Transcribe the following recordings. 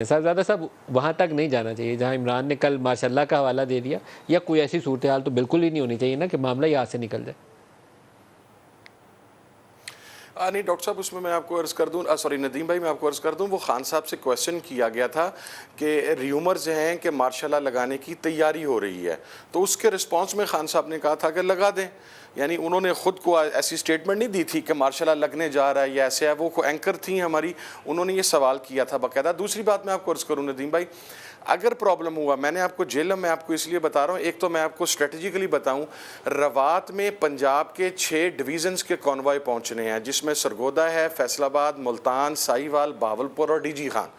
साहबजादा साहब वहाँ तक नहीं जाना चाहिए जहाँ इमरान ने कल माशाल्लाह का हवाला दे दिया, या कोई ऐसी सूरत हाल तो बिल्कुल ही नहीं होनी चाहिए ना कि मामला यहाँ से निकल जाए। नहीं डॉक्टर साहब, उसमें मैं आपको अर्ज़ कर दूं, सॉरी नदीम भाई, मैं आपको अर्ज़ कर दूं, वो खान साहब से क्वेश्चन किया गया था कि र्यूमर्स हैं कि मार्शल लॉ लगाने की तैयारी हो रही है, तो उसके रिस्पांस में खान साहब ने कहा था कि लगा दें। यानी उन्होंने ख़ुद को ऐसी स्टेटमेंट नहीं दी थी कि मार्शल लॉ लगने जा रहा है या ऐसे है, वो एंकर थी हमारी, उन्होंने ये सवाल किया था बाकायदा। दूसरी बात मैं आपको अर्ज़ करूँ नदीम भाई, अगर प्रॉब्लम हुआ, मैंने आपको जेलम में आपको इसलिए बता रहा हूँ, एक तो मैं आपको स्ट्रेटजिकली बताऊँ, रवात में पंजाब के 6 डिवीज़न्स के कॉन्वॉय पहुँचने हैं, जिसमें सरगोदा है, फैसलाबाद, मुल्तान, साहिवाल, बावलपुर और DG Khan.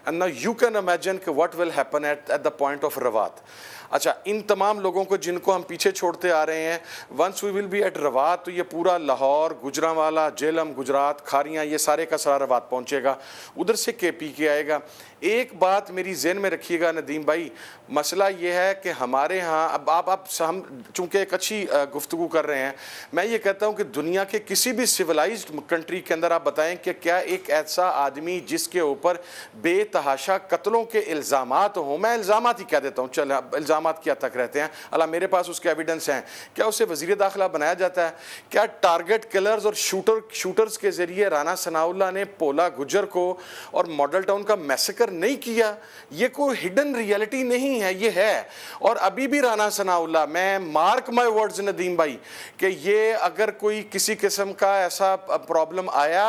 And now you can imagine कि what will happen at the point of Rawat. अच्छा, इन तमाम लोगों को जिनको हम पीछे छोड़ते आ रहे हैं, once we will be at रवात, तो ये पूरा लाहौर, गुजरांवाला, जेलम, गुजरात, खारियाँ, ये सारे का सारा रवात पहुँचेगा, उधर से केपी के आएगा। एक बात मेरी जेहन में रखिएगा नदीम भाई, मसला ये है कि हमारे यहाँ अब आप हम चूँकि एक अच्छी गुफ्तगू कर रहे हैं, मैं ये कहता हूँ कि दुनिया के किसी भी सिविलाइज्ड कंट्री के अंदर आप बताएं कि क्या एक ऐसा आदमी जिसके ऊपर बेतहाशा कत्लों के इल्ज़ामात हों, मैं इल्ज़ामात ही कह देता हूँ, चल इल्ज़ामात क्या तक रहते हैं, अल्लाह मेरे पास उसके एविडेंस हैं, क्या उसे वज़ीर दाखिला बनाया जाता है? क्या टारगेट किलर्स और शूटर्स के ज़रिए राना सनाउल्लाह ने पोला गुजर को और मॉडल टाउन का मैसेकर नहीं किया? ये कोई हिडन रियलिटी नहीं है, ये है। और अभी भी राना सनाउल्लाह, मैं मार्क माय वर्ड्स नदीम भाई, कि ये अगर कोई किसी किस्म का ऐसा प्रॉब्लम आया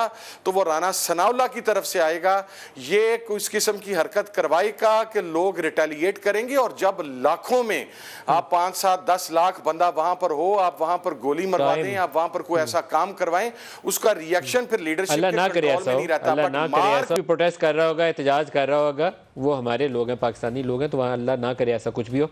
तो वो राना सनाउल्लाह की तरफ से आएगा। ये कुछ किस्म की हरकत करवाएगा कि लोग रिटेलिएट करेंगे, और जब लाखों में आप 5, 7, 10 लाख बंदा वहां पर हो, आप वहां पर गोली मरवा दें, आप वहां पर कोई ऐसा काम करवाएं, उसका रिएक्शन फिर लीडरशिप के कंट्रोल में नहीं रहता। अल्लाह ना करे ऐसा, प्रोटेस्ट कर रहा होगा, एहतजाज कर रहा होगा, वो हमारे लोग हैं, पाकिस्तानी लोग हैं, तो वहाँ अल्लाह ना करे ऐसा कुछ भी हो।